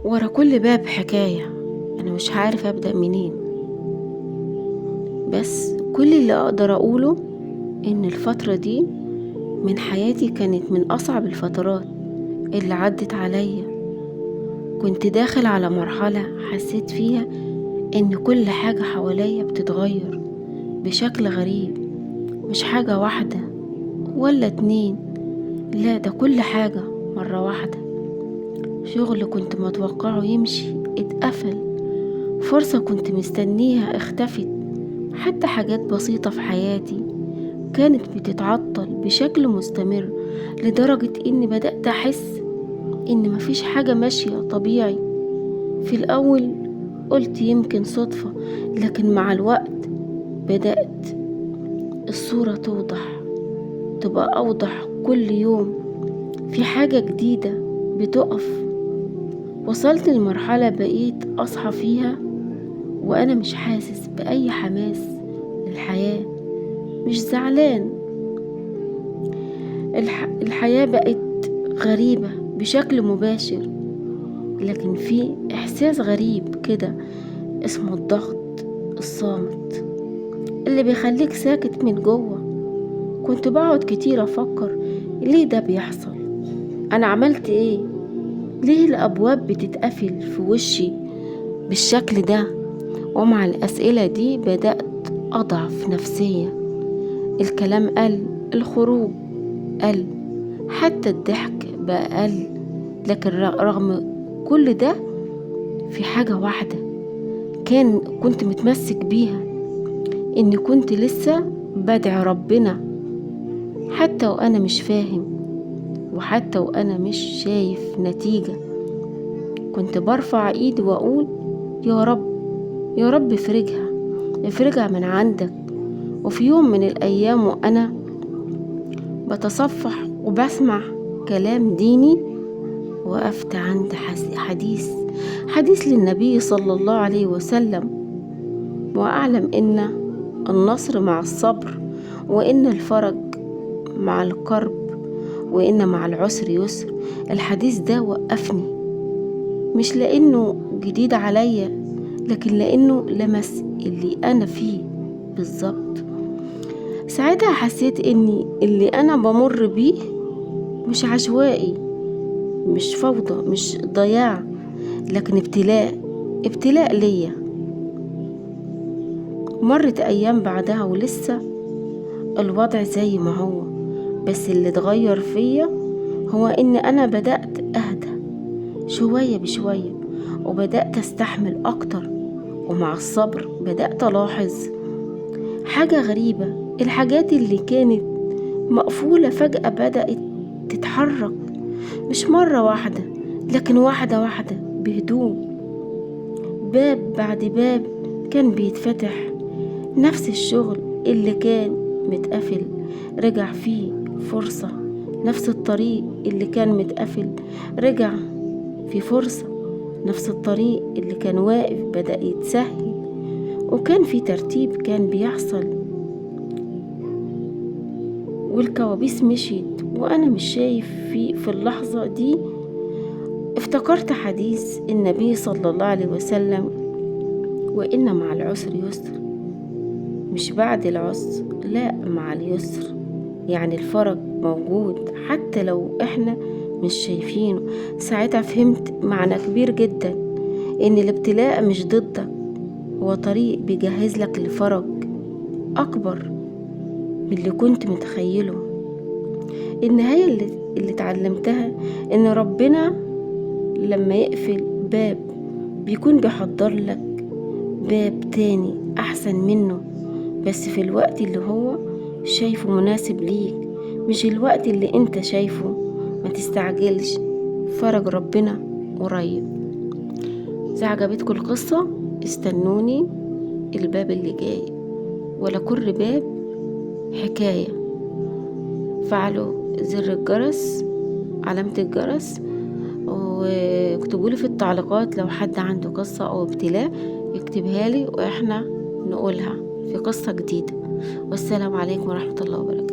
ورا كل باب حكاية، أنا مش عارف أبدأ منين. بس كل اللي أقدر أقوله إن الفترة دي من حياتي كانت من أصعب الفترات اللي عدت عليا. كنت داخل على مرحلة حسيت فيها إن كل حاجة حواليا بتتغير بشكل غريب، مش حاجة واحدة ولا اتنين، لا ده كل حاجة مرة واحدة. شغل كنت متوقعه يمشي اتقفل، فرصة كنت مستنيها اختفت، حتى حاجات بسيطة في حياتي كانت بتتعطل بشكل مستمر، لدرجة اني بدأت احس ان مفيش حاجة ماشية طبيعي. في الاول قلت يمكن صدفة، لكن مع الوقت بدأت الصورة تبقى اوضح كل يوم، في حاجة جديدة بتقف. وصلت لمرحلة بقيت اصحى فيها وانا مش حاسس بأي حماس للحياة، مش زعلان. الحياة بقت غريبة بشكل مباشر، لكن في إحساس غريب كده اسمه الضغط الصامت اللي بيخليك ساكت من جوه. كنت بقعد كتير أفكر ليه ده بيحصل، أنا عملت إيه، ليه الأبواب بتتقفل في وشي بالشكل ده. ومع الأسئلة دي بدأت أضعف نفسيا، الكلام قل، الخروج قل، حتى الضحك بقى قل. لكن رغم كل ده في حاجة واحدة كنت متمسك بيها، إني كنت لسه بدعي ربنا حتى وأنا مش فاهم، وحتى وأنا مش شايف نتيجة. كنت برفع إيدي وأقول يا رب، يا رب افرجها من عندك. وفي يوم من الأيام وأنا بتصفح وبسمع كلام ديني، وقفت عند حديث للنبي صلى الله عليه وسلم: وأعلم إن النصر مع الصبر، وإن الفرج مع الكرب، وإن مع العسر يسر. الحديث ده وقفني، مش لأنه جديد عليا، لكن لأنه لمس اللي أنا فيه بالظبط. ساعتها حسيت إني اللي أنا بمر بيه مش عشوائي، مش فوضى، مش ضياع، لكن ابتلاء ليا. مرت أيام بعدها ولسه الوضع زي ما هو، بس اللي اتغير فيا هو إن أنا بدأت أهدى شوية بشوية، وبدأت أستحمل أكتر. ومع الصبر بدأت ألاحظ حاجة غريبة، الحاجات اللي كانت مقفولة فجأة بدأت تتحرك، مش مرة واحدة، لكن واحدة واحدة بهدوء. باب بعد باب كان بيتفتح، نفس الشغل اللي كان متقفل رجع فيه فرصة، نفس الطريق اللي كان متقفل رجع في فرصة، نفس الطريق اللي كان واقف بدأ يتسهل، وكان في ترتيب كان بيحصل، والكوابيس مشيت وأنا مش شايف. في اللحظة دي افتكرت حديث النبي صلى الله عليه وسلم: وإن مع العسر يسر، مش بعد العسر، لا مع اليسر. يعني الفرج موجود حتى لو احنا مش شايفينه. ساعتها فهمت معنى كبير جدا، ان الابتلاء مش ضدك، هو طريق بيجهز لك لفرج اكبر من اللي كنت متخيله. النهاية اللي اتعلمتها ان ربنا لما يقفل باب بيكون بيحضر لك باب تاني احسن منه، بس في الوقت اللي هو شايفه مناسب ليك، مش الوقت اللي انت شايفه. ما تستعجلش، فرج ربنا قريب. إذا عجبتكم القصة استنوني الباب اللي جاي، ولا كل باب حكاية. فعلوا زر الجرس، علامة الجرس، واكتبوا لي في التعليقات لو حد عنده قصة أو ابتلاء يكتبها لي، وإحنا نقولها في قصة جديدة. والسلام عليكم ورحمة الله وبركاته.